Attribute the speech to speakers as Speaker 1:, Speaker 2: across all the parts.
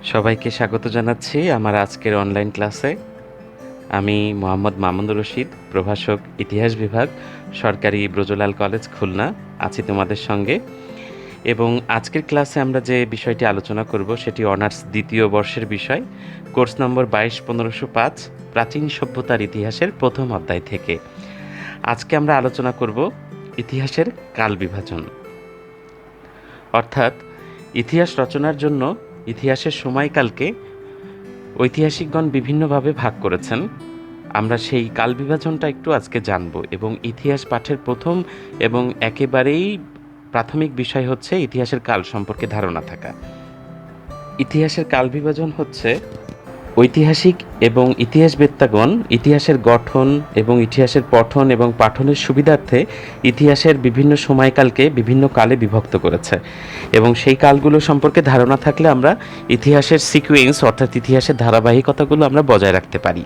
Speaker 1: সবাইকে স্বাগত জানাচ্ছি আমার আজকের অনলাইন ক্লাসে। আমি মোহাম্মদ মামুনুর রশিদ, প্রভাষক, ইতিহাস বিভাগ, সরকারি ব্রজলাল কলেজ, খুলনা আছি তোমাদের সঙ্গে। এবং আজকের ক্লাসে আমরা যে বিষয়টি আলোচনা করব সেটি অনার্স দ্বিতীয় বর্ষের বিষয়, কোর্স নম্বর 22-1505, প্রাচীন সভ্যতার ইতিহাসের প্রথম অধ্যায় থেকে। আজকে আমরা আলোচনা করব ইতিহাসের কাল বিভাজন, অর্থাৎ ইতিহাস রচনার জন্য ইতিহাসের সময়কালকে ঐতিহাসিকগণ বিভিন্নভাবে ভাগ করেছেন। আমরা সেই কাল বিভাজনটা একটু আজকে জানব এবং ইতিহাস পাঠের প্রথম এবং একেবারেই প্রাথমিক বিষয় হচ্ছে ইতিহাসের কাল সম্পর্কে ধারণা থাকা। ইতিহাসের কাল বিভাজন হচ্ছে ঐতিহাসিক এবং ইতিহাসবেত্তাগণ ইতিহাসের গঠন এবং ইতিহাসের পঠন এবং পাঠনের সুবিধার্থে ইতিহাসের বিভিন্ন সময়কালকে বিভিন্ন কালে বিভক্ত করেছে এবং সেই কালগুলো সম্পর্কে ধারণা থাকলে আমরা ইতিহাসের সিকুয়েন্স অর্থাৎ ইতিহাসের ধারাবাহিকতাগুলো আমরা বজায় রাখতে পারি।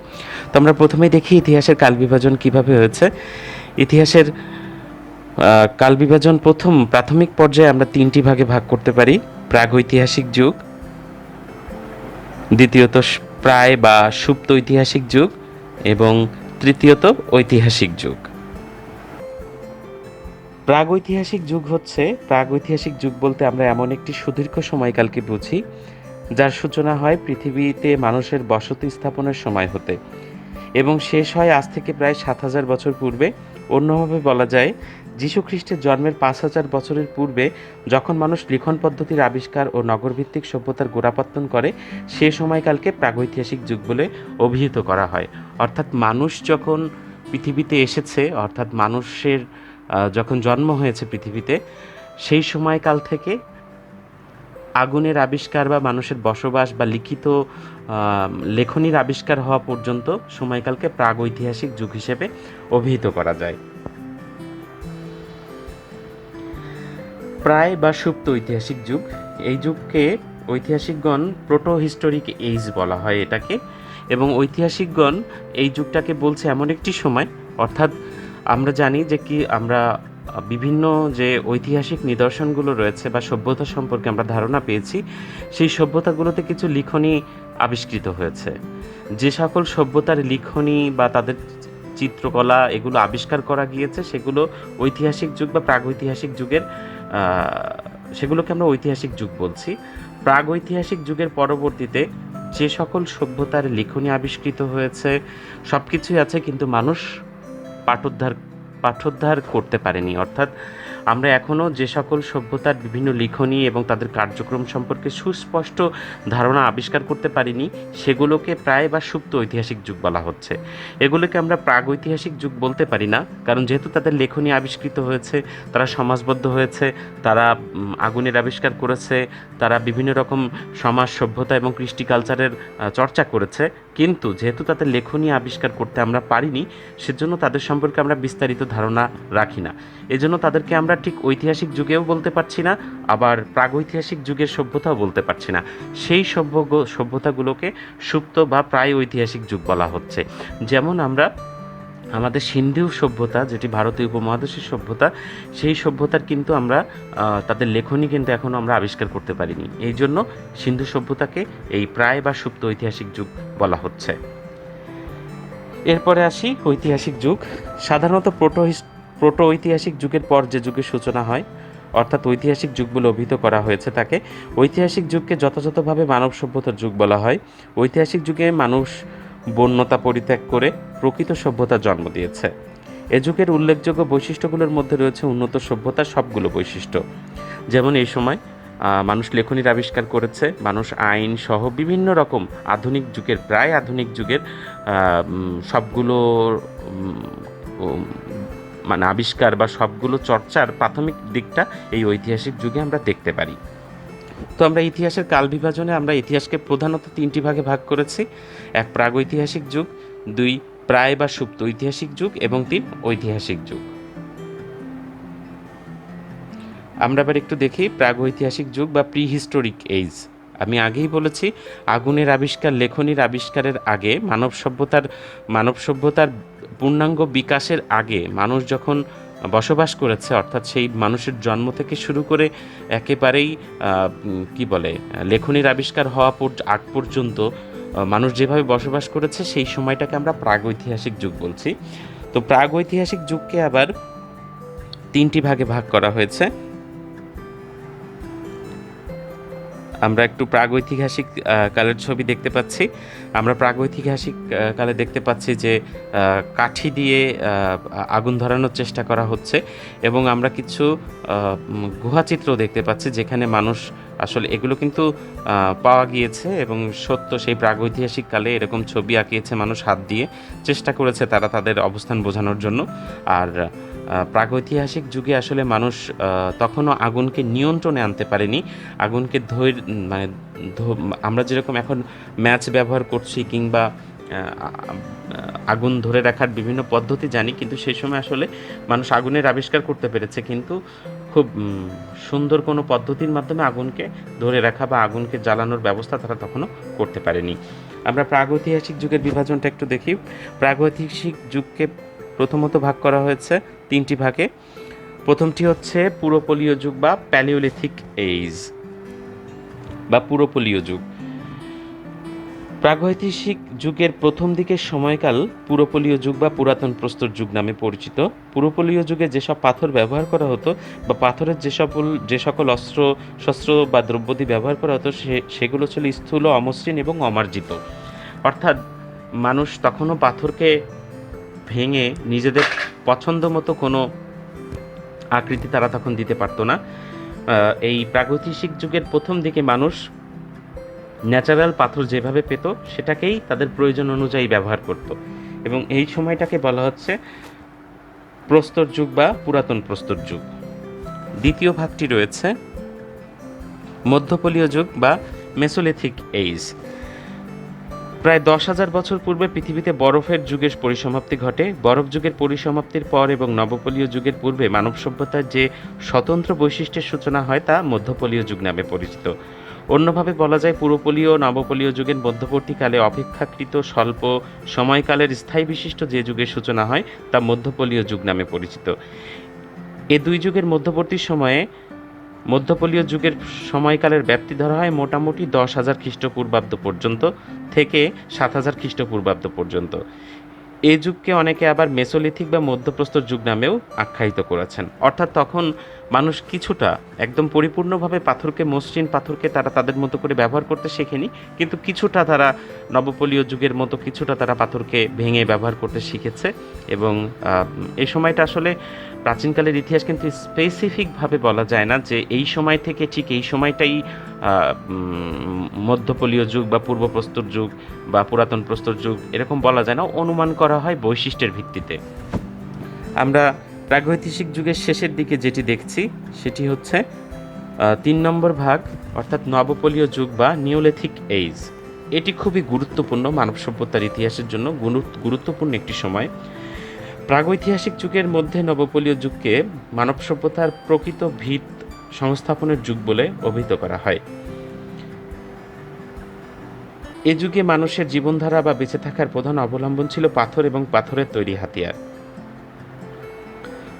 Speaker 1: তো আমরা প্রথমেই দেখি ইতিহাসের কাল বিভাজন কীভাবে হয়েছে। ইতিহাসের কাল বিভাজন প্রথম প্রাথমিক পর্যায়ে আমরা তিনটি ভাগে ভাগ করতে পারি: প্রাগৈতিহাসিক যুগ, দ্বিতীয়ত প্রায় বা সুপ্ত ঐতিহাসিক যুগ এবং তৃতীয়ত ঐতিহাসিক যুগ। প্রাগৈতিহাসিক যুগ হচ্ছে, প্রাগৈতিহাসিক যুগ বলতে আমরা এমন একটি সুদীর্ঘ সময়কালকে বুঝি যার সূচনা হয় পৃথিবীতে মানুষের বসতি স্থাপনের সময় হতে এবং শেষ হয় আজ থেকে প্রায় 7,000 বছর পূর্বে। অন্যভাবে বলা যায়, যীশু খ্রিস্টের জন্মের 5,000 বছরের পূর্বে যখন মানুষ লিখন পদ্ধতির আবিষ্কার ও নগরভিত্তিক সভ্যতার গোড়াপত্তন করে, সে সময়কালকে প্রাগৈতিহাসিক যুগ বলে অভিহিত করা হয়। অর্থাৎ মানুষ যখন পৃথিবীতে এসেছে, অর্থাৎ মানুষের যখন জন্ম হয়েছে পৃথিবীতে, সেই সময়কাল থেকে আগুনের আবিষ্কার বা মানুষের বসবাস বা লিখিত লেখনীর আবিষ্কার হওয়া পর্যন্ত সময়কালকে প্রাগৈতিহাসিক যুগ হিসেবে অভিহিত করা যায়। প্রায় বা সুপ্ত ঐতিহাসিক যুগ, এই যুগকে ঐতিহাসিকগণ প্রোটো হিস্টোরিক এইজ বলা হয় এটাকে, এবং ঐতিহাসিকগণ এই যুগটাকে বলছে এমন একটি সময়, অর্থাৎ আমরা জানি যে কি আমরা বিভিন্ন যে ঐতিহাসিক নিদর্শনগুলো রয়েছে বা সভ্যতা সম্পর্কে আমরা ধারণা পেয়েছি, সেই সভ্যতাগুলোতে কিছু লিখনী আবিষ্কৃত হয়েছে। যে সকল সভ্যতার লিখনী বা তাদের চিত্রকলা এগুলো আবিষ্কার করা গিয়েছে সেগুলো ঐতিহাসিক যুগ বা প্রাগৈতিহাসিক যুগের, সেগুলোকে আমরা ঐতিহাসিক যুগ বলছি। প্রাগৈতিহাসিক যুগের পরবর্তীতে যে সকল সভ্যতার লিখনী আবিষ্কৃত হয়েছে সব কিছুই আছে, কিন্তু মানুষ পাঠোদ্ধার করতে পারেনি। অর্থাৎ আমরা এখনও যে সকল সভ্যতার বিভিন্ন লিখনী এবং তাদের কার্যক্রম সম্পর্কে সুস্পষ্ট ধারণা আবিষ্কার করতে পারিনি, সেগুলোকে প্রায় বা সুপ্ত ঐতিহাসিক যুগ বলা হচ্ছে। এগুলোকে আমরা প্রাগৈতিহাসিক যুগ বলতে পারি না, কারণ যেহেতু তাদের লেখনী আবিষ্কৃত হয়েছে, তারা সমাজবদ্ধ হয়েছে, তারা আগুনের আবিষ্কার করেছে, তারা বিভিন্ন রকম সমাজ, সভ্যতা এবং কৃষ্টি কালচারের চর্চা করেছে, কিন্তু যেহেতু তাদের লেখনী আবিষ্কার করতে আমরা পারিনি, সেজন্য তাদের সম্পর্কে আমরা বিস্তারিত ধারণা রাখি না। এজন্য তাদেরকে আমরা ঠিক ঐতিহাসিক যুগেও বলতে পারছি না, আবার প্রাগৈতিহাসিক যুগের সভ্যতাও বলতে পারছি না। সেই সভ্যতাগুলোকে সুপ্ত বা প্রায় ঐতিহাসিক যুগ বলা হচ্ছে। যেমন আমরা আমাদের সিন্ধু সভ্যতা, যেটি ভারতীয় উপমহাদেশের সভ্যতা, সেই সভ্যতার কিন্তু আমরা তাদের লেখনী কিন্তু এখনও আমরা আবিষ্কার করতে পারিনি। এই জন্য সিন্ধু সভ্যতাকে এই প্রায় বা সুপ্ত ঐতিহাসিক যুগ বলা হচ্ছে। এরপরে আসি ঐতিহাসিক যুগ। সাধারণত প্রোটো ঐতিহাসিক যুগের পর যে যুগের সূচনা হয়, অর্থাৎ ঐতিহাসিক যুগ বলে অভিহিত করা হয়েছে তাকে, ঐতিহাসিক যুগকে যথাযথভাবে মানব সভ্যতার যুগ বলা হয়। ঐতিহাসিক যুগে মানুষ বন্যতা পরিত্যাগ করে প্রকৃত সভ্যতার জন্ম দিয়েছে। এ যুগের উল্লেখযোগ্য বৈশিষ্ট্যগুলোর মধ্যে রয়েছে উন্নত সভ্যতার সবগুলো বৈশিষ্ট্য। যেমন এই সময় মানুষ লেখনীর আবিষ্কার করেছে, মানুষ আইন সহ বিভিন্ন রকম আধুনিক যুগের, প্রায় আধুনিক যুগের সবগুলো মানে আবিষ্কার বা সবগুলো চর্চার প্রাথমিক দিকটা এই ঐতিহাসিক যুগে আমরা দেখতে পারি। তো আমরা ইতিহাসের কাল বিভাজনে আমরা ইতিহাসকে প্রধানত তিনটি ভাগে ভাগ করেছি: এক প্রাগৈতিহাসিক যুগ, দুই প্রায় বা সুপ্ত ঐতিহাসিক যুগ এবং তিন ঐতিহাসিক যুগ। আমরা এবার একটু দেখি প্রাগৈতিহাসিক যুগ বা প্রি হিস্টোরিক এইজ। আমি আগেই বলেছি, আগুনের আবিষ্কার, লেখনীর আবিষ্কারের আগে, মানব সভ্যতার পূর্ণাঙ্গ বিকাশের আগে মানুষ যখন বসবাস করেছে, অর্থাৎ সেই মানুষের জন্ম থেকে শুরু করে একেবারেই কি বলে লেখনীর আবিষ্কার হওয়া আগ পর্যন্ত মানুষ যেভাবে বসবাস করেছে সেই সময়টাকে আমরা প্রাগৈতিহাসিক যুগ বলছি। তো প্রাগৈতিহাসিক যুগকে আবার 3টি ভাগে ভাগ করা হয়েছে। আমরা একটু প্রাগৈতিহাসিক কালের ছবি দেখতে পাচ্ছি। আমরা প্রাগৈতিহাসিক কালে দেখতে পাচ্ছি যে কাঠি দিয়ে আগুন ধরানোর চেষ্টা করা হচ্ছে, এবং আমরা কিছু গুহাচিত্র দেখতে পাচ্ছি যেখানে মানুষ আসলে এগুলো কিন্তু পাওয়া গিয়েছে এবং সত্য সেই প্রাগৈতিহাসিক কালে এরকম ছবি আঁকিয়েছে মানুষ হাত দিয়ে, চেষ্টা করেছে তারা তাদের অবস্থান বোঝানোর জন্য। আর প্রাগৈতিহাসিক যুগে আসলে মানুষ তখনও আগুনকে নিয়ন্ত্রণে আনতে পারেনি। আগুনকে মানে আমরা যেরকম এখন ম্যাচ ব্যবহার করছি কিংবা আগুন ধরে রাখার বিভিন্ন পদ্ধতি জানি, কিন্তু সেই সময় আসলে মানুষ আগুনের আবিষ্কার করতে পেরেছে, কিন্তু খুব সুন্দর কোনো পদ্ধতির মাধ্যমে আগুনকে ধরে রাখা বা আগুনকে জ্বালানোর ব্যবস্থা তারা তখনও করতে পারেনি। আমরা প্রাগৈতিহাসিক যুগের বিভাজনটা একটু দেখি। প্রাগৈতিহাসিক যুগকে প্রথমত ভাগ করা হয়েছে 3টি ভাগে। প্রথমটি হচ্ছে পুরোপলীয় যুগ বা প্যালিওলিথিক এইজ বা পুরোপলীয় যুগ। প্রাগৈতিহাসিক যুগের প্রথম দিকের সময়কাল পুরোপলীয় যুগ বা পুরাতন প্রস্তর যুগ নামে পরিচিত। পুরোপলীয় যুগে যেসব পাথর ব্যবহার করা হতো বা পাথরের যে সকল অস্ত্র শস্ত্র বা দ্রব্যাদি ব্যবহার করা হতো সেগুলো ছিল স্থূল, অমসৃণ এবং অমার্জিত। অর্থাৎ মানুষ তখনও পাথরকে ভেঙে নিজেদের পছন্দ মতো কোনো আকৃতি তারা তখন দিতে পারতো না। এই প্রাগৈতিহাসিক যুগের প্রথম দিকে মানুষ ন্যাচারাল পাথর যেভাবে পেত সেটাকেই তাদের প্রয়োজন অনুযায়ী ব্যবহার করত, এবং এই সময়টাকে বলা হচ্ছে প্রস্তর যুগ বা পুরাতন প্রস্তর যুগ। দ্বিতীয় ভাগটি রয়েছে মধ্যপলীয় যুগ বা মেসোলিথিক এইজ। প্রায় 10,000 বছর পূর্বে পৃথিবীতে বরফের যুগের পরিসমাপ্তি ঘটে। বরফ যুগের পরিসমাপ্তির পর এবং নবপলীয় যুগের পূর্বে মানব সভ্যতার যে স্বতন্ত্র বৈশিষ্ট্যের সূচনা হয় তা মধ্যপলীয় যুগ নামে পরিচিত। অন্যভাবে বলা যায় পুরোপলীয় ও নবপলীয় যুগের মধ্যবর্তীকালে অপেক্ষাকৃত স্বল্প সময়কালের স্থায়ী বিশিষ্ট যে যুগের সূচনা হয় তা মধ্যপলীয় যুগ নামে পরিচিত। এ দুই যুগের মধ্যবর্তী সময়ে মধ্যপলীয় যুগের সময়কালের ব্যাপ্তি ধরা হয় মোটামুটি 10,000 খ্রিস্টপূর্বাব্দ পর্যন্ত থেকে 7,000 খ্রিস্টপূর্বাব্দ পর্যন্ত। এই যুগকে অনেকে আবার মেসোলিথিক বা মধ্যপ্রস্তর যুগ নামেও আখ্যায়িত করেছেন। অর্থাৎ তখন মানুষ কিছুটা একদম পরিপূর্ণভাবে পাথরকে, মসৃণ পাথরকে তারা তাদের মতো করে ব্যবহার করতে শেখেনি, কিন্তু কিছুটা তারা নবপলীয় যুগের মতো কিছুটা তারা পাথরকে ভেঙে ব্যবহার করতে শিখেছে। এবং এই সময়টা আসলে প্রাচীনকালের ইতিহাস কিন্তু স্পেসিফিকভাবে বলা যায় না যে এই সময় থেকে ঠিক এই সময়টাই মধ্যপলীয় যুগ বা পূর্ব প্রস্তর যুগ বা পুরাতন প্রস্তর যুগ এরকম বলা যায় না, অনুমান করা হয় বৈশিষ্ট্যের ভিত্তিতে। আমরা প্রাগৈতিহাসিক যুগের শেষের দিকে যেটি দেখছি সেটি হচ্ছে 3 নম্বর ভাগ, অর্থাৎ নবপলীয় যুগ বা নিওলিথিক এইজ। এটি খুবই গুরুত্বপূর্ণ, মানব সভ্যতার ইতিহাসের জন্য গুরুত্বপূর্ণ একটি সময়। প্রাগৈতিহাসিক যুগের মধ্যে নবপলীয় যুগকে মানব সভ্যতার প্রকৃত ভিত সংস্থাপনের যুগ বলে অভিহিত করা হয়। এ যুগে মানুষের জীবনধারা বা বেঁচে থাকার প্রধান অবলম্বন ছিল পাথর এবং পাথরের তৈরি হাতিয়ার।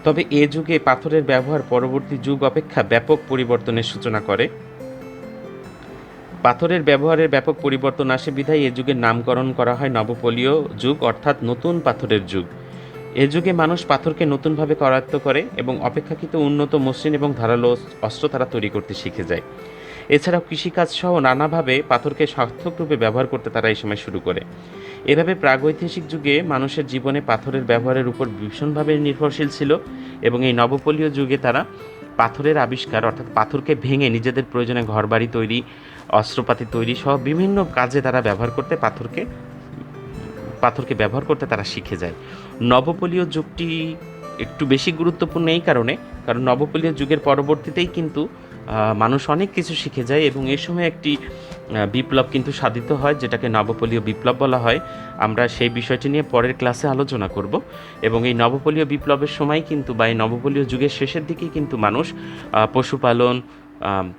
Speaker 1: তবে এ যুগে পাথরের ব্যবহার পরবর্তী যুগ অপেক্ষা ব্যাপক পরিবর্তনের সূচনা করে। পাথরের ব্যবহারের ব্যাপক পরিবর্তন আসে বিধায় এ যুগের নামকরণ করা হয় নবপলীয় যুগ, অর্থাৎ নতুন পাথরের যুগ। এ যুগে মানুষ পাথরকে নতুনভাবে করায়ত্ত করে এবং অপেক্ষাকৃত উন্নত, মসৃণ এবং ধারালো অস্ত্র তারা তৈরি করতে শিখে যায়। এছাড়াও কৃষিকাজ সহ নানাভাবে পাথরকে সার্থক রূপে ব্যবহার করতে তারা এই সময় শুরু করে। এভাবে প্রাগৈতিহাসিক যুগে মানুষের জীবনে পাথরের ব্যবহারের উপর ভীষণভাবে নির্ভরশীল ছিল, এবং এই নবপলীয় যুগে তারা পাথরের আবিষ্কার, অর্থাৎ পাথরকে ভেঙে নিজেদের প্রয়োজনে ঘরবাড়ি তৈরি, অস্ত্রপাতি তৈরি সহ বিভিন্ন কাজে তারা পাথরকে ব্যবহার করতে তারা শিখে যায়। নবপলীয় যুগটি একটু বেশি গুরুত্বপূর্ণ এই কারণ নবপলীয় যুগের পরবর্তীতেই কিন্তু মানুষ অনেক কিছু শিখে যায়, এবং এই সময় একটি বিপ্লব কিন্তু সাধিত হয় যেটাকে নবপলীয় বিপ্লব বলা হয়। আমরা সেই বিষয়টি নিয়ে পরের ক্লাসে আলোচনা করব। এবং এই নবপলীয় বিপ্লবের সময় কিন্তু বা এই নবপলীয় যুগের শেষের দিকেই কিন্তু মানুষ পশুপালন,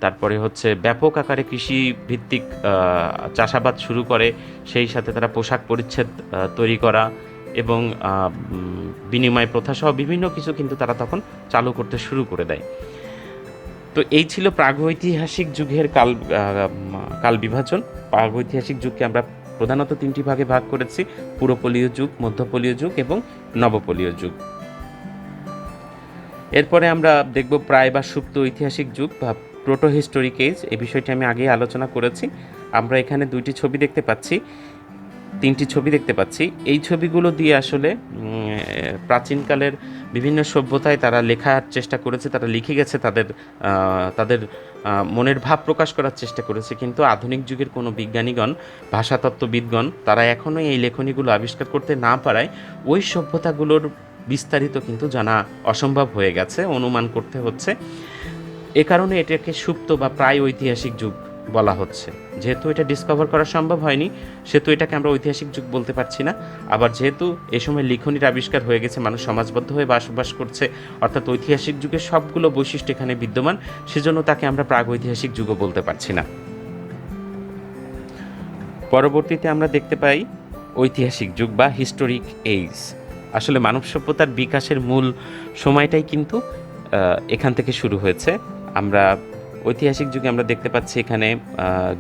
Speaker 1: তারপরে হচ্ছে ব্যাপক আকারে কৃষি ভিত্তিক চাষাবাদ শুরু করে। সেই সাথে তারা পোশাক পরিচ্ছদ তৈরি করা এবং বিনিময় প্রথা সহ বিভিন্ন কিছু কিন্তু তারা তখন চালু করতে শুরু করে দেয়। তো এই ছিল প্রাগৈতিহাসিক যুগের কাল বিভাজন। প্রাগৈতিহাসিক যুগকে আমরা প্রধানত 3টি ভাগে ভাগ করেছি: পুরোপলীয় যুগ, মধ্যপলীয় যুগ এবং নবপলীয় যুগ। এরপরে আমরা দেখব প্রায় বা সুপ্ত ঐতিহাসিক যুগ বা প্রোটো হিস্টোরিক এজ। এই বিষয়টি আমি আগেই আলোচনা করেছি। আমরা এখানে 2টি ছবি দেখতে পাচ্ছি, 3টি ছবি দেখতে পাচ্ছি। এই ছবিগুলো দিয়ে আসলে প্রাচীনকালের বিভিন্ন সভ্যতায় তারা লেখার চেষ্টা করেছে, তারা লিখে গেছে, তাদের মনের ভাব প্রকাশ করার চেষ্টা করেছে। কিন্তু আধুনিক যুগের কোনো বিজ্ঞানীগণ, ভাষাতত্ত্ববিদগণ তারা এখনও এই লেখনীগুলো আবিষ্কার করতে না পারায় ওই সভ্যতাগুলোর বিস্তারিত কিন্তু জানা অসম্ভব হয়ে গেছে, অনুমান করতে হচ্ছে। এ কারণে এটাকে সুপ্ত বা প্রায় ঐতিহাসিক যুগ বলা হচ্ছে। যেহেতু এটা ডিসকভার করা সম্ভব হয়নি, সেহেতু এটাকে আমরা ঐতিহাসিক যুগ বলতে পারছি না। আবার যেহেতু এ সময় লিখনির আবিষ্কার হয়ে গেছে, মানুষ সমাজবদ্ধ হয়ে বসবাস করছে, অর্থাৎ ঐতিহাসিক যুগের সবগুলো বৈশিষ্ট্য এখানে বিদ্যমান, সেজন্য তাকে আমরা প্রাগ ঐতিহাসিক যুগও বলতে পারছি না। পরবর্তীতে আমরা দেখতে পাই ঐতিহাসিক যুগ বা হিস্টোরিক এজ। আসলে মানব সভ্যতার বিকাশের মূল সময়টাই কিন্তু এখান থেকে শুরু হয়েছে। আমরা ঐতিহাসিক যুগে আমরা দেখতে পাচ্ছি এখানে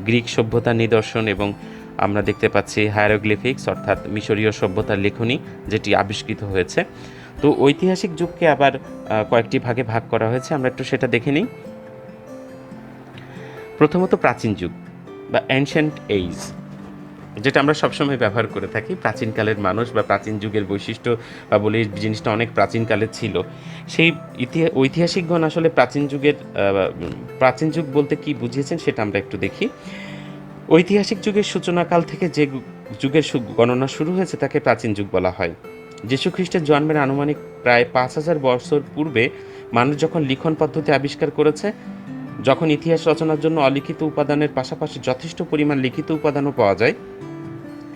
Speaker 1: গ্রিক সভ্যতার নিদর্শন এবং আমরা দেখতে পাচ্ছি হায়ারোগ্লিফিক্স অর্থাৎ মিশরীয় সভ্যতার লেখনী যেটি আবিষ্কৃত হয়েছে। তো ঐতিহাসিক যুগকে আবার কয়েকটি ভাগে ভাগ করা হয়েছে, আমরা একটু সেটা দেখে নিই। প্রথমত প্রাচীন যুগ বা অ্যানশিয়েন্ট এজ, যেটা আমরা সবসময় ব্যবহার করে থাকি। প্রাচীনকালের মানুষ বা প্রাচীন যুগের বৈশিষ্ট্য বা বলে এই জিনিসটা অনেক প্রাচীনকালে ছিল। সেই ঐতিহাসিকগণ আসলে প্রাচীন যুগ বলতে কি বুঝিয়েছেন সেটা আমরা একটু দেখি। ঐতিহাসিক যুগের সূচনাকাল থেকে যে যুগের গণনা শুরু হয়েছে তাকে প্রাচীন যুগ বলা হয়। যীশু খ্রিস্টের জন্মের আনুমানিক প্রায় 5000 বছর পূর্বে মানুষ যখন লিখন পদ্ধতি আবিষ্কার করেছে, যখন ইতিহাস রচনার জন্য অলিখিত উপাদানের পাশাপাশি যথেষ্ট পরিমাণ লিখিত উপাদানও পাওয়া যায়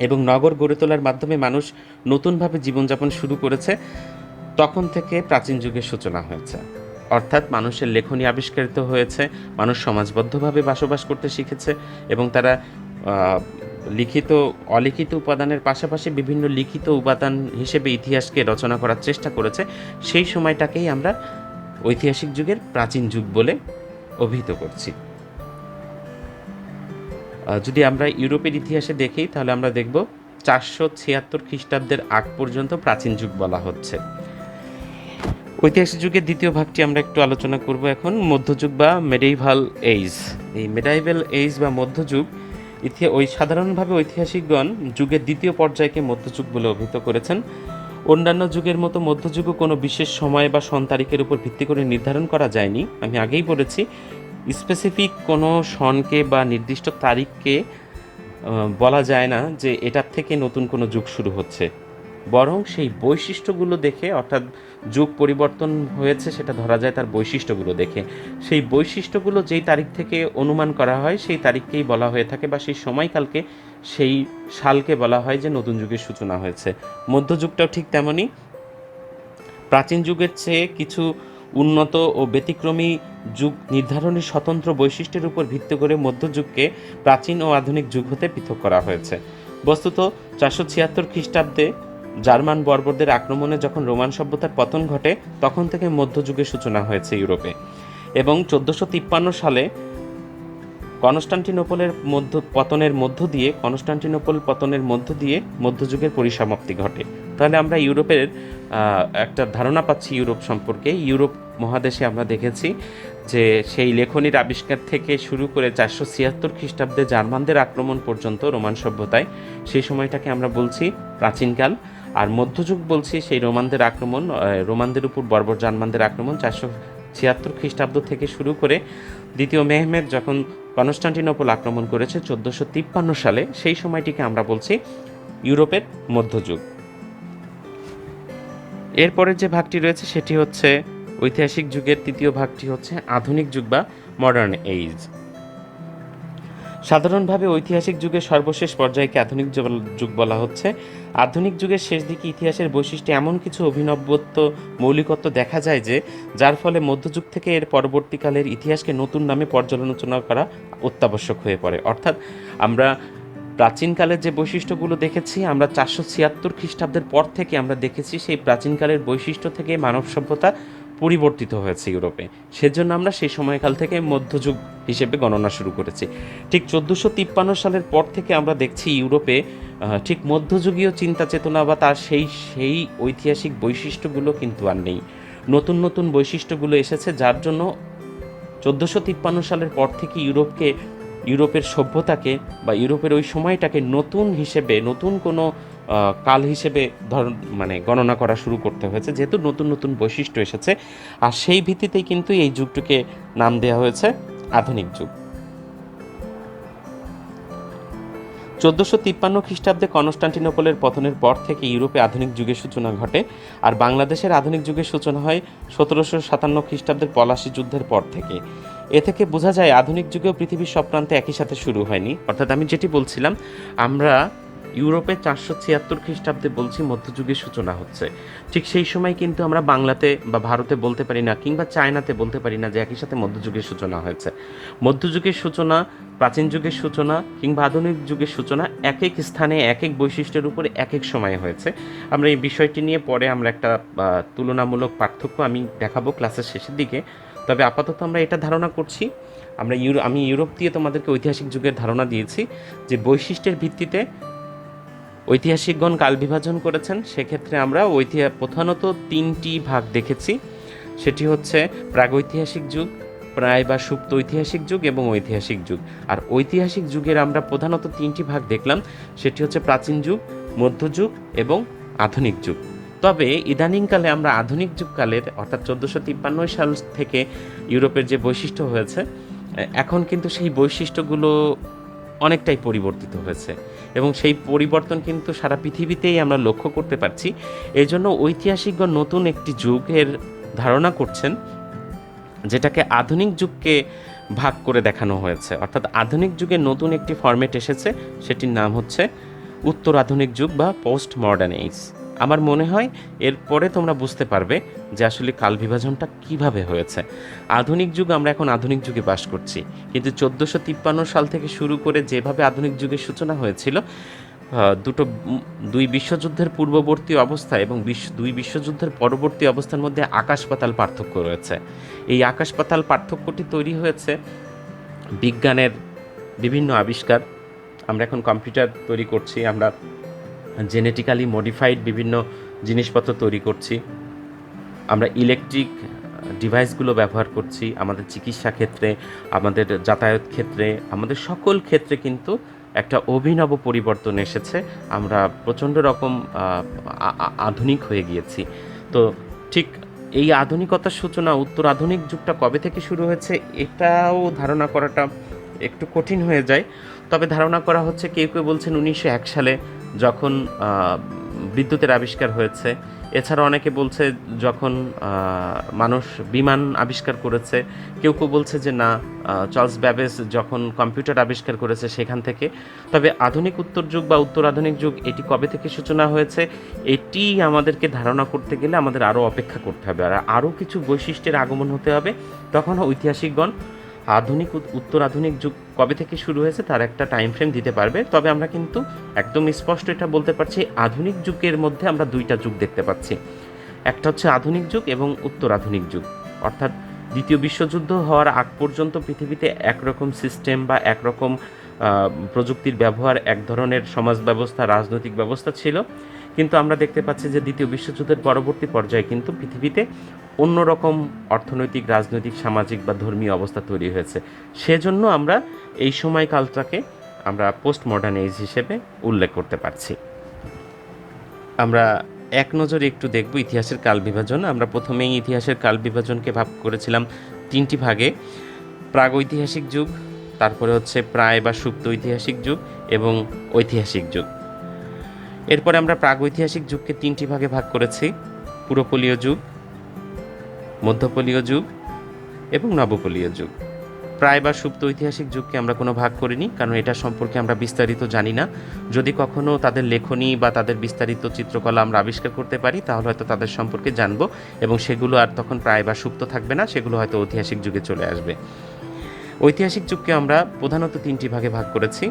Speaker 1: এবং নগর গড়ে তোলার মাধ্যমে মানুষ নতুনভাবে জীবনযাপন শুরু করেছে, তখন থেকে প্রাচীন যুগের সূচনা হয়েছে। অর্থাৎ মানুষের লেখনী আবিষ্কৃত হয়েছে, মানুষ সমাজবদ্ধভাবে বসবাস করতে শিখেছে এবং তারা লিখিত অলিখিত উপাদানের পাশাপাশি বিভিন্ন লিখিত উপাদান হিসেবে ইতিহাসকে রচনা করার চেষ্টা করেছে। সেই সময়টাকেই আমরা ঐতিহাসিক যুগের প্রাচীন যুগ বলে অভিহিত করছি। যদি আমরা ইউরোপের ইতিহাসে দেখি তাহলে আমরা দেখব 476 খ্রিস্টাব্দের আগ পর্যন্ত প্রাচীন যুগ বলা হচ্ছে। ঐতিহাসিক যুগের দ্বিতীয় ভাগটি আমরা একটু আলোচনা করব এখন, মধ্যযুগ বা মেডিভাল এজ। এই মেডিভাল এজ বা মধ্যযুগ সাধারণভাবে ঐতিহাসিকগণ যুগের দ্বিতীয় পর্যায়কে মধ্যযুগ বলে অভিহিত করেছেন। অন্যান্য যুগের মতো মধ্যযুগও কোনো বিশেষ সময় বা সন তারিখের উপর ভিত্তি করে নির্ধারণ করা যায়নি। আমি আগেই বলেছি, স্পেসিফিক কোনো সনকে বা নির্দিষ্ট তারিখকে বলা যায় না যে এটার থেকে নতুন কোনো যুগ শুরু হচ্ছে, বরং সেই বৈশিষ্ট্যগুলো দেখে, অর্থাৎ যুগ পরিবর্তন হয়েছে সেটা ধরা যায় তার বৈশিষ্ট্যগুলো দেখে। সেই বৈশিষ্ট্যগুলো যেই তারিখ থেকে অনুমান করা হয় সেই তারিখকেই বলা হয়ে থাকে বা সেই সময়কালকে, সেই সালকে বলা হয় যে নতুন যুগের সূচনা হয়েছে। মধ্যযুগটাও ঠিক তেমনই। প্রাচীন যুগের চেয়ে কিছু উন্নত ও ব্যতিক্রমী যুগ নির্ধারণী স্বতন্ত্র বৈশিষ্ট্যের উপর ভিত্তি করে মধ্যযুগকে প্রাচীন ও আধুনিক যুগ হতে পৃথক করা হয়েছে। বস্তুত 476 খ্রিস্টাব্দে জার্মান বর্বরদের আক্রমণে যখন রোমান সভ্যতার পতন ঘটে, তখন থেকে মধ্যযুগের সূচনা হয়েছে ইউরোপে এবং 1453 সালে কনস্টান্টিনোপল পতনের মধ্য দিয়ে মধ্যযুগের পরিসমাপ্তি ঘটে। তাহলে আমরা ইউরোপের একটা ধারণা পাচ্ছি ইউরোপ সম্পর্কে। ইউরোপ মহাদেশে আমরা দেখেছি যে সেই লেখনীর আবিষ্কার থেকে শুরু করে 476 খ্রিস্টাব্দে জার্মানদের আক্রমণ পর্যন্ত রোমান সভ্যতায়, সেই সময়টাকে আমরা বলছি প্রাচীনকাল। আর মধ্যযুগ বলছি সেই রোমানদের উপর বর্বর জার্মানদের আক্রমণ 476 খ্রিস্টাব্দ থেকে শুরু করে দ্বিতীয় মেহমেদ যখন কনস্টান্টিনোপল আক্রমণ করেছে 1453 সালে, সেই সময়টিকে আমরা বলছি ইউরোপের মধ্যযুগ। এরপরের যে ভাগটি রয়েছে সেটি হচ্ছে ঐতিহাসিক যুগের তৃতীয় ভাগটি হচ্ছে আধুনিক যুগ বা মডার্ন এজ। সাধারণভাবে ঐতিহাসিক যুগের সর্বশেষ পর্যায়কে আধুনিক যুগ বলা হচ্ছে। আধুনিক যুগের শেষ দিকে ইতিহাসের বৈশিষ্ট্যে এমন কিছু অভিনবত্ব, মৌলিকত্ব দেখা যায় যে যার ফলে মধ্যযুগ থেকে এর পরবর্তীকালের ইতিহাসকে নতুন নামে পর্যালোচনা করা অত্যাবশ্যক হয়ে পড়ে। অর্থাৎ আমরা প্রাচীনকালের যে বৈশিষ্ট্যগুলো দেখেছি আমরা 476 খ্রিস্টাব্দের পর থেকে আমরা দেখেছি সেই প্রাচীনকালের বৈশিষ্ট্য থেকে মানব সভ্যতা পরিবর্তিত হয়েছে ইউরোপে। সেজন্য আমরা সেই সময়কাল থেকে মধ্যযুগ হিসেবে গণনা শুরু করেছি। ঠিক 1453 সালের পর থেকে আমরা দেখছি ইউরোপে ঠিক মধ্যযুগীয় চিন্তা চেতনা বা তার সেই ঐতিহাসিক বৈশিষ্ট্যগুলো কিন্তু আর নেই। নতুন নতুন বৈশিষ্ট্যগুলো এসেছে, যার জন্য 1453 সালের পর থেকে ইউরোপের সভ্যতাকে বা ইউরোপের ওই সময়টাকে নতুন হিসেবে, নতুন কোনো কাল হিসেবে গণনা করা শুরু করতে হয়েছে, যেহেতু নতুন নতুন বৈশিষ্ট্য এসেছে। আর সেই ভিত্তিতেই কিন্তু এই যুগটিকে নাম দেওয়া হয়েছে আধুনিক যুগ। 1453 খ্রিস্টাব্দে কনস্টান্টিনোপলের পতনের পর থেকে ইউরোপে আধুনিক যুগের সূচনা ঘটে। আর বাংলাদেশের আধুনিক যুগের সূচনা হয় 1757 খ্রিস্টাব্দের পলাশী যুদ্ধের পর থেকে। এ থেকে বোঝা যায় আধুনিক যুগেও পৃথিবীর সব প্রান্তে একই সাথে শুরু হয়নি। অর্থাৎ আমি যেটি বলছিলাম, আমরা ইউরোপে 476 খ্রিস্টাব্দে বলছি মধ্যযুগের সূচনা হচ্ছে, ঠিক সেই সময় কিন্তু আমরা বাংলাতে বা ভারতে বলতে পারি না, কিংবা চায়নাতে বলতে পারি না যে একই সাথে মধ্যযুগের সূচনা হয়েছে। মধ্যযুগের সূচনা, প্রাচীন যুগের সূচনা কিংবা আধুনিক যুগের সূচনা এক এক স্থানে এক এক বৈশিষ্ট্যের উপরে এক এক সময়ে হয়েছে। আমরা এই বিষয়টি নিয়ে পরে আমরা একটা তুলনামূলক পার্থক্য আমি দেখাবো ক্লাসের শেষের দিকে। তবে আপাতত আমরা এটা ধারণা করছি, আমি ইউরোপ দিয়ে তোমাদেরকে ঐতিহাসিক যুগের ধারণা দিয়েছি যে বৈশিষ্ট্যের ভিত্তিতে ঐতিহাসিকগণ কাল বিভাজন করেছেন। সেক্ষেত্রে আমরা প্রধানত 3টি ভাগ দেখেছি, সেটি হচ্ছে প্রাগৈতিহাসিক যুগ, প্রায় বা সুপ্ত ঐতিহাসিক যুগ এবং ঐতিহাসিক যুগ। আর ঐতিহাসিক যুগের আমরা প্রধানত 3টি ভাগ দেখলাম, সেটি হচ্ছে প্রাচীন যুগ, মধ্যযুগ এবং আধুনিক যুগ। তবে ইদানিংকালে আমরা আধুনিক যুগকালের অর্থাৎ 1453 সাল থেকে ইউরোপের যে বৈশিষ্ট্য হয়েছে, এখন কিন্তু সেই বৈশিষ্ট্যগুলো অনেকটাই পরিবর্তিত হয়েছে এবং সেই পরিবর্তন কিন্তু সারা পৃথিবীতেই আমরা লক্ষ্য করতে পারছি। এই জন্য ঐতিহাসিকগণ নতুন একটি যুগের ধারণা করছেন, যেটাকে আধুনিক যুগকে ভাগ করে দেখানো হয়েছে। অর্থাৎ আধুনিক যুগে নতুন একটি ফরম্যাট এসেছে, সেটির নাম হচ্ছে উত্তর আধুনিক যুগ বা পোস্ট মডার্ন এজ। আমার মনে হয় এরপরে তোমরা বুঝতে পারবে যে আসলে কাল বিভাজনটা কিভাবে হয়েছে। আধুনিক যুগ, আমরা এখন আধুনিক যুগে বাস করছি, কিন্তু 1453 সাল থেকে শুরু করে যেভাবে আধুনিক যুগের সূচনা হয়েছিল, দুই বিশ্বযুদ্ধের পূর্ববর্তী অবস্থা এবং দুই বিশ্বযুদ্ধের পরবর্তী অবস্থার মধ্যে আকাশ পাতাল পার্থক্য রয়েছে। এই আকাশ পাতাল পার্থক্যটি তৈরি হয়েছে বিজ্ঞানের বিভিন্ন আবিষ্কার। আমরা এখন কম্পিউটার তৈরি করছি, আমরা জেনেটিক্যালি মডিফাইড বিভিন্ন জিনিসপত্র তৈরি করছি, আমরা ইলেকট্রিক ডিভাইসগুলো ব্যবহার করছি আমাদের চিকিৎসা ক্ষেত্রে, আমাদের যাতায়াত ক্ষেত্রে, আমাদের সকল ক্ষেত্রে কিন্তু একটা অভিনব পরিবর্তন এসেছে। আমরা প্রচণ্ড রকম আধুনিক হয়ে গিয়েছি। তো ঠিক এই আধুনিকতার সূচনা, উত্তর আধুনিক যুগটা কবে থেকে শুরু হয়েছে এটাও ধারণা করাটা একটু কঠিন হয়ে যায়। তবে ধারণা করা হচ্ছে, কেউ কেউ বলছেন 1901 সালে যখন বিদ্যুতের আবিষ্কার হয়েছে। এছাড়া অনেকে বলছে যখন মানুষ বিমান আবিষ্কার করেছে। কেউ কেউ বলছে যে না, চার্লস ব্যাবেজ যখন কম্পিউটার আবিষ্কার করেছে সেখান থেকে। তবে আধুনিক উত্তর যুগ বা উত্তর আধুনিক যুগ এটি কবে থেকে সূচনা হয়েছে এটি আমাদেরকে ধারণা করতে গেলে আমাদের আরও অপেক্ষা করতে হবে, আর আরও কিছু বৈশিষ্ট্যের আগমন হতে হবে। তখন ঐতিহাসিকগণ উত্তর আধুনিক যুগ কবে থেকে শুরু হয়েছে তার একটা টাইম ফ্রেম দিতে পারবে। তবে আমরা কিন্তু একদম স্পষ্ট এটা বলতে পারছি, আধুনিক যুগের মধ্যে আমরা 2টা যুগ দেখতে পাচ্ছি। একটা হচ্ছে আধুনিক যুগ এবং উত্তর আধুনিক যুগ। অর্থাৎ দ্বিতীয় বিশ্বযুদ্ধ হওয়ার আগ পর্যন্ত পৃথিবীতে একরকম সিস্টেম বা একরকম প্রযুক্তির ব্যবহার, এক ধরনের সমাজ ব্যবস্থা, রাজনৈতিক ব্যবস্থা ছিল। কিন্তু আমরা দেখতে পাচ্ছি যে দ্বিতীয় বিশ্বযুদ্ধের পরবর্তী পর্যায়ে কিন্তু পৃথিবীতে অন্যরকম অর্থনৈতিক, রাজনৈতিক, সামাজিক বা ধর্মীয় অবস্থা তৈরি হয়েছে। সেজন্য আমরা এই সময়কালটাকে আমরা পোস্ট মডার্ন এজ হিসেবে উল্লেখ করতে পারছি। আমরা এক নজরে একটু দেখব ইতিহাসের কাল বিভাজন। আমরা প্রথমেই ইতিহাসের কাল বিভাজনকে ভাগ করেছিলাম 3টি ভাগে: প্রাগৈতিহাসিক যুগ, তারপরে হচ্ছে প্রায় বা সুপ্ত ঐতিহাসিক যুগ এবং ঐতিহাসিক যুগ। এরপরে আমরা প্রাগৈতিহাসিক যুগকে 3টি ভাগে ভাগ করেছি: পুরোপলীয় যুগ, মধ্যপলীয় যুগ এবং নবপলীয় যুগ। প্রায় বা সুপ্ত ঐতিহাসিক যুগকে আমরা কোনো ভাগ করিনি, কারণ এটা সম্পর্কে আমরা বিস্তারিত জানি না। যদি কখনো তাদের লেখনী বা তাদের বিস্তারিত চিত্রকলা আমরা আবিষ্কার করতে পারি তাহলে হয়তো তাদের সম্পর্কে জানবো, এবং সেগুলো আর তখন প্রায় বা সুপ্ত থাকবে না, সেগুলো হয়তো ঐতিহাসিক যুগে চলে আসবে। ঐতিহাসিক যুগকে আমরা প্রধানত 3টি ভাগে ভাগ করেছি: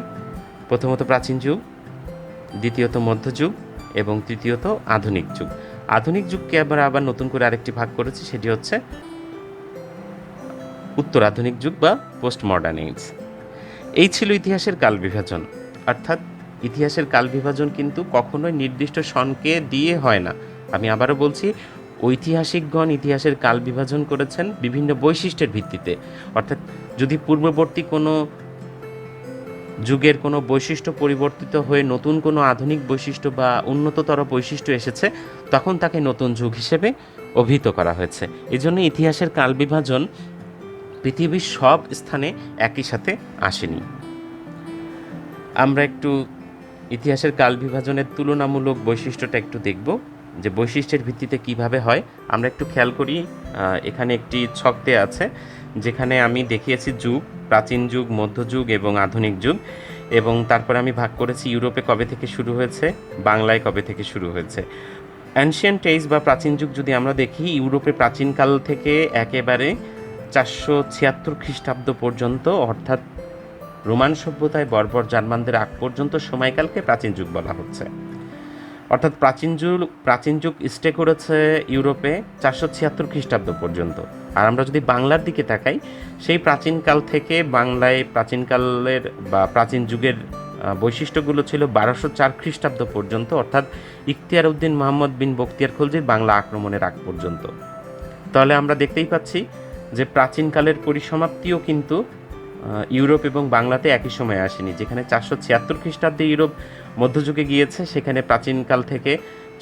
Speaker 1: প্রথমত প্রাচীন যুগ, দ্বিতীয়ত মধ্যযুগ এবং তৃতীয়ত আধুনিক যুগ। আধুনিক যুগকে আবার নতুন করে আরেকটি ভাগ করেছি, সেটি হচ্ছে উত্তর আধুনিক যুগ বা পোস্ট মডার্ন এজ। এই ছিল ইতিহাসের কাল বিভাজন। অর্থাৎ ইতিহাসের কাল বিভাজন কিন্তু কখনোই নির্দিষ্ট সনকে দিয়ে হয় না। আমি আবারও বলছি, ঐতিহাসিকগণ ইতিহাসের কাল বিভাজন করেছেন বিভিন্ন বৈশিষ্ট্যের ভিত্তিতে। অর্থাৎ যদি পূর্ববর্তী কোনো যুগের কোনো বৈশিষ্ট্য পরিবর্তিত হয়ে নতুন কোনো আধুনিক বৈশিষ্ট্য বা উন্নততর বৈশিষ্ট্য এসেছে, তখন তাকে নতুন যুগ হিসেবে অভিহিত করা হয়েছে। এই জন্য ইতিহাসের কাল বিভাজন পৃথিবীর সব স্থানে একই সাথে আসেনি। আমরা একটু ইতিহাসের কাল বিভাজনের তুলনামূলক বৈশিষ্ট্যটা একটু দেখব, যে বৈশিষ্ট্যের ভিত্তিতে কিভাবে হয়। আমরা একটু খেয়াল করি, এখানে একটি ছক দেয়া আছে যেখানে আমি দেখিয়েছি যুগ, প্রাচীন যুগ, মধ্যযুগ এবং আধুনিক যুগ, এবং তারপরে আমি ভাগ করেছি ইউরোপে কবে থেকে শুরু হয়েছে, বাংলায় কবে থেকে শুরু হয়েছে। অ্যানশিয়েন্ট এজ বা প্রাচীন যুগ যদি আমরা দেখি, ইউরোপে প্রাচীনকাল থেকে একেবারে 476 খ্রিস্টাব্দ পর্যন্ত, অর্থাৎ রোমান সভ্যতায় বর্বর জার্মানদের আগ পর্যন্ত সময়কালকে প্রাচীন যুগ বলা হচ্ছে। অর্থাৎ প্রাচীন যুগ স্টে করেছে ইউরোপে 476 খ্রিস্টাব্দ পর্যন্ত। আর আমরা যদি বাংলার দিকে তাকাই, সেই প্রাচীনকাল থেকে বাংলায় প্রাচীনকালের বা প্রাচীন যুগের বৈশিষ্ট্যগুলো ছিল 1204 খ্রিস্টাব্দ পর্যন্ত, অর্থাৎ ইখতিয়ার উদ্দিন মোহাম্মদ বিন বখতিয়ার খলজির বাংলা আক্রমণের আগ পর্যন্ত। তাহলে আমরা দেখতেই পাচ্ছি যে প্রাচীনকালের পরিসমাপ্তিও কিন্তু ইউরোপ এবং বাংলাতে একই সময়ে আসেনি। যেখানে 476 খ্রিস্টাব্দে ইউরোপ মধ্যযুগে গিয়েছে, সেখানে প্রাচীনকাল থেকে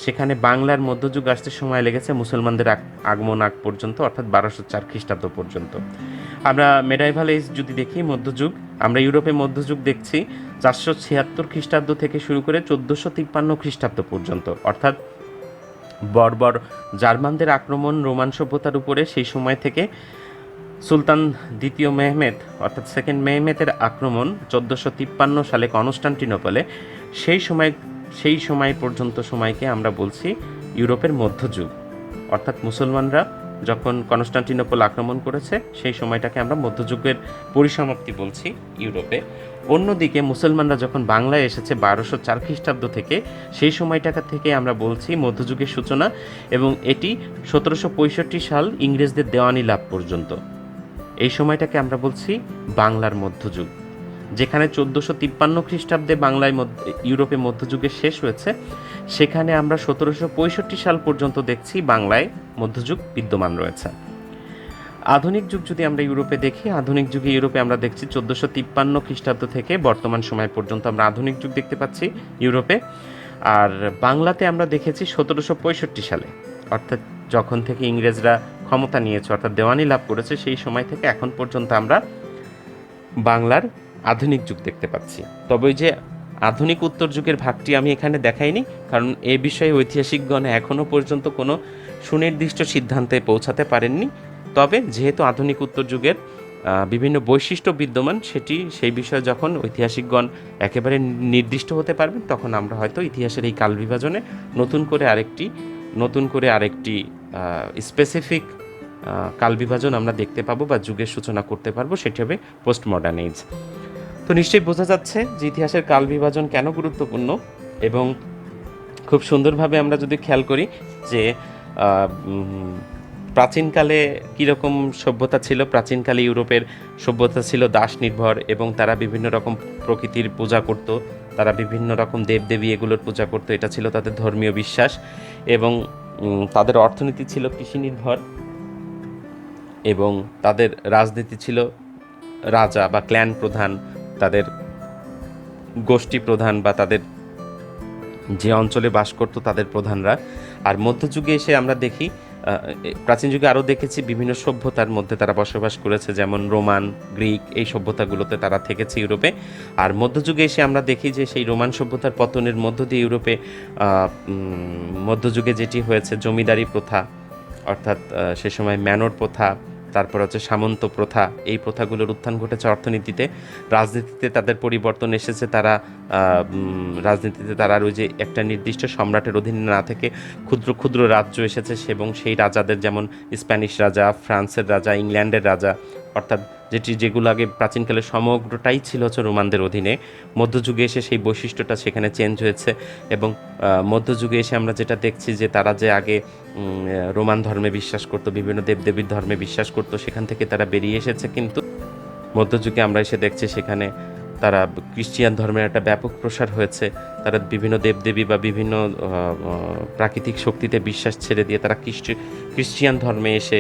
Speaker 1: সেখানে বাংলার মধ্যযুগ আসতে সময় লেগেছে মুসলমানদের আগমন আগ পর্যন্ত, অর্থাৎ 1204 খ্রিস্টাব্দ পর্যন্ত। আমরা মেডাইভাল এজ যদি দেখি, মধ্যযুগ, আমরা ইউরোপে মধ্যযুগ দেখছি 476 খ্রিস্টাব্দ থেকে শুরু করে 1453 খ্রিস্টাব্দ পর্যন্ত, অর্থাৎ বর্বর জার্মানদের আক্রমণ রোমান সভ্যতার উপরে সেই সময় থেকে সুলতান দ্বিতীয় মেহমেদ অর্থাৎ সেকেন্ড মেহমেদের আক্রমণ 1453 সালে কনস্টান্টিনোপলে, সেই সময় পর্যন্ত সময়কে আমরা বলছি ইউরোপের মধ্যযুগ। অর্থাৎ মুসলমানরা যখন কনস্টান্টিনোপল আক্রমণ করেছে, সেই সময়টাকে আমরা মধ্যযুগের পরিসমাপ্তি বলছি ইউরোপে। অন্যদিকে মুসলমানরা যখন বাংলায় এসেছে 1204 খ্রিস্টাব্দ থেকে, সেই সময়টাকা থেকে আমরা বলছি মধ্যযুগের সূচনা, এবং এটি 1765 সাল ইংরেজদের দেওয়ানি লাভ পর্যন্ত। এই সময়টাকে আমরা বলছি বাংলার মধ্যযুগ। যেখানে 1453 খ্রিস্টাব্দে বাংলায় ইউরোপে মধ্যযুগের শেষ হয়েছে, সেখানে আমরা 1765 সাল পর্যন্ত দেখছি বাংলায় মধ্যযুগ বিদ্যমান রয়েছে। আধুনিক যুগ যদি আমরা ইউরোপে দেখি, আধুনিক যুগে ইউরোপে আমরা দেখছি 1453 খ্রিস্টাব্দ থেকে বর্তমান সময় পর্যন্ত আমরা আধুনিক যুগ দেখতে পাচ্ছি ইউরোপে। আর বাংলাতে আমরা দেখেছি 1765 সালে, অর্থাৎ যখন থেকে ইংরেজরা ক্ষমতা নিয়েছে, অর্থাৎ দেওয়ানি লাভ করেছে, সেই সময় থেকে এখন পর্যন্ত আমরা বাংলার আধুনিক যুগ দেখতে পাচ্ছি। তবে ওই যে আধুনিক উত্তর যুগের ভাগটি আমি এখানে দেখাইনি, কারণ এ বিষয়ে ঐতিহাসিকগণ এখনও পর্যন্ত কোনো সুনির্দিষ্ট সিদ্ধান্তে পৌঁছাতে পারেননি। তবে যেহেতু আধুনিক উত্তর যুগের বিভিন্ন বৈশিষ্ট্য বিদ্যমান, সেই বিষয়ে যখন ঐতিহাসিকগণ একেবারে নির্দিষ্ট হতে পারবেন, তখন আমরা হয়তো ইতিহাসের এই কাল বিভাজনে নতুন করে আরেকটি স্পেসিফিক কাল বিভাজন আমরা দেখতে পাবো বা যুগের সূচনা করতে পারবো, সেটি হবে পোস্ট মডার্ন এজ। তো নিশ্চয়ই বোঝা যাচ্ছে যে ইতিহাসের কাল বিভাজন কেন গুরুত্বপূর্ণ, এবং খুব সুন্দরভাবে আমরা যদি খেয়াল করি যে প্রাচীনকালে কীরকম সভ্যতা ছিল। প্রাচীনকালে ইউরোপের সভ্যতা ছিল দাস নির্ভর, এবং তারা বিভিন্ন রকম প্রকৃতির পূজা করত, তারা বিভিন্ন রকম দেবদেবী এগুলোর পূজা করত, এটা ছিল তাদের ধর্মীয় বিশ্বাস, এবং তাদের অর্থনীতি ছিল কৃষি নির্ভর, এবং তাদের রাজনীতি ছিল রাজা বা ক্ল্যান প্রধান, তাদের গোষ্ঠী প্রধান বা তাদের যে অঞ্চলে বাস করত তাদের প্রধানরা। আর মধ্যযুগে এসে আমরা দেখি, প্রাচীন যুগে আরও দেখেছি বিভিন্ন সভ্যতার মধ্যে তারা বসবাস করেছে, যেমন রোমান, গ্রিক, এই সভ্যতাগুলোতে তারা থেকেছে ইউরোপে। আর মধ্যযুগে এসে আমরা দেখি যে সেই রোমান সভ্যতার পতনের মধ্য দিয়ে ইউরোপে মধ্যযুগে যেটি হয়েছে জমিদারি প্রথা, অর্থাৎ সে সময় ম্যানর প্রথা, তারপর হচ্ছে সামন্ত প্রথা, এই প্রথাগুলোর উত্থান ঘটেছে অর্থনীতিতে। রাজনীতিতে তাদের পরিবর্তন এসেছে, রাজনীতিতে তারা ওই যে একটা নির্দিষ্ট সম্রাটের অধীনে না থেকে ক্ষুদ্র ক্ষুদ্র রাজ্য এসেছে, এবং সেই রাজাদের যেমন স্প্যানিশ রাজা, ফ্রান্সের রাজা, ইংল্যান্ডের রাজা, অর্থাৎ যেগুলো আগে প্রাচীনকালে সমগ্রটাই ছিল হচ্ছে রোমানদের অধীনে, মধ্যযুগে এসে সেই বৈশিষ্ট্যটা সেখানে চেঞ্জ হয়েছে। এবং মধ্যযুগে এসে আমরা যেটা দেখছি যে তারা যে আগে রোমান ধর্মে বিশ্বাস করতো, বিভিন্ন দেবদেবীর ধর্মে বিশ্বাস করতো, সেখান থেকে তারা বেরিয়ে এসেছে। কিন্তু মধ্যযুগে আমরা এসে দেখছি সেখানে তারা খ্রিস্টিয়ান ধর্মের একটা ব্যাপক প্রসার হয়েছে। তারা বিভিন্ন দেবদেবী বা বিভিন্ন প্রাকৃতিক শক্তিতে বিশ্বাস ছেড়ে দিয়ে তারা খ্রিস্টিয়ান ধর্মে এসে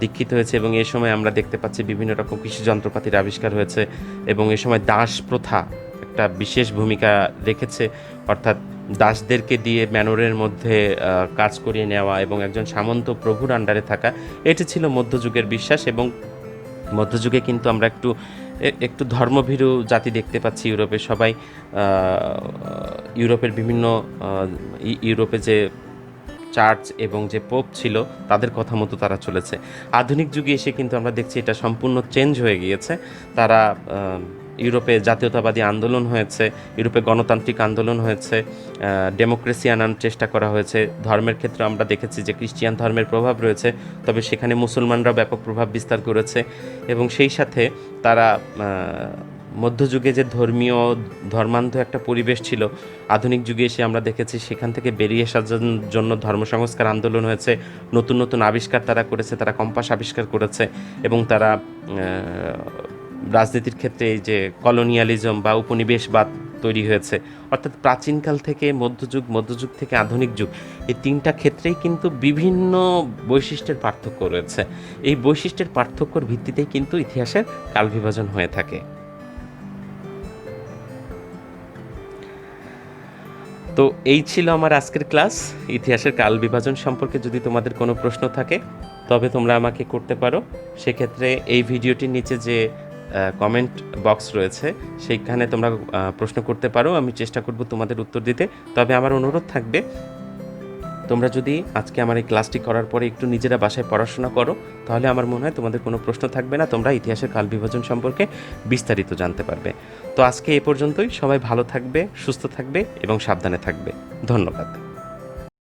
Speaker 1: দীক্ষিত হয়েছে। এবং এই সময় আমরা দেখতে পাচ্ছি বিভিন্ন রকম কৃষি যন্ত্রপাতির আবিষ্কার হয়েছে। এবং এই সময় দাস প্রথা একটা বিশেষ ভূমিকা রেখেছে, অর্থাৎ দাসদেরকে দিয়ে ম্যানরের মধ্যে কাজ করিয়ে নেওয়া এবং একজন সামন্ত প্রভুর আন্ডারে থাকা, এটি ছিল মধ্যযুগের বিশ্বাস। এবং মধ্যযুগে কিন্তু আমরা একটু ধর্মভীরু জাতি দেখতে পাচ্ছি ইউরোপে। সবাই ইউরোপের বিভিন্ন ইউরোপে যে চার্চ এবং যে পোপ ছিল তাদের কথা মতো তারা চলেছে। আধুনিক যুগে এসে কিন্তু আমরা দেখছি এটা সম্পূর্ণ চেঞ্জ হয়ে গিয়েছে। তারা ইউরোপে জাতীয়তাবাদী আন্দোলন হয়েছে, ইউরোপে গণতান্ত্রিক আন্দোলন হয়েছে, ডেমোক্রেসি আনার চেষ্টা করা হয়েছে। ধর্মের ক্ষেত্রে আমরা দেখেছি যে খ্রিস্টিয়ান ধর্মের প্রভাব রয়েছে, তবে সেখানে মুসলমানরাও ব্যাপক প্রভাব বিস্তার করেছে। এবং সেই সাথে তারা মধ্যযুগে যে ধর্মান্ধ একটা পরিবেশ ছিল, আধুনিক যুগে এসে আমরা দেখেছি সেখান থেকে বেরিয়ে আসার জন্য ধর্ম সংস্কার আন্দোলন হয়েছে। নতুন নতুন আবিষ্কার তারা করেছে, তারা কম্পাস আবিষ্কার করেছে। এবং তারা রাজনীতির ক্ষেত্রে এই যে কলোনিয়ালিজম বা উপনিবেশবাদ তৈরি হয়েছে। অর্থাৎ প্রাচীনকাল থেকে মধ্যযুগ থেকে আধুনিক যুগ, এই তিনটা ক্ষেত্রেই কিন্তু বিভিন্ন বৈশিষ্ট্যের পার্থক্য রয়েছে। এই বৈশিষ্ট্যের পার্থক্যর ভিত্তিতেই কিন্তু ইতিহাসের কালবিভাজন হয়ে থাকে। তো এই ছিল আমার আজকের ক্লাস। ইতিহাসের কাল বিভাজন সম্পর্কে যদি তোমাদের কোনো প্রশ্ন থাকে তবে তোমরা আমাকে করতে পারো। সেক্ষেত্রে এই ভিডিওটির নিচে যে কমেন্ট বক্স রয়েছে সেইখানে তোমরা প্রশ্ন করতে পারো, আমি চেষ্টা করব তোমাদের উত্তর দিতে। তবে আমার অনুরোধ থাকবে, তোমরা যদি আজকে আমার এই ক্লাসটি করার পরে একটু নিজেরা বাসায় পড়াশোনা করো, তাহলে আমার মনে হয় তোমাদের কোনো প্রশ্ন থাকবে না, তোমরা ইতিহাসের কাল বিভাজন সম্পর্কে বিস্তারিত জানতে পারবে। তো আজকে এ পর্যন্তই। সবাই ভালো থাকবে, সুস্থ থাকবে এবং সাবধানে থাকবে। ধন্যবাদ।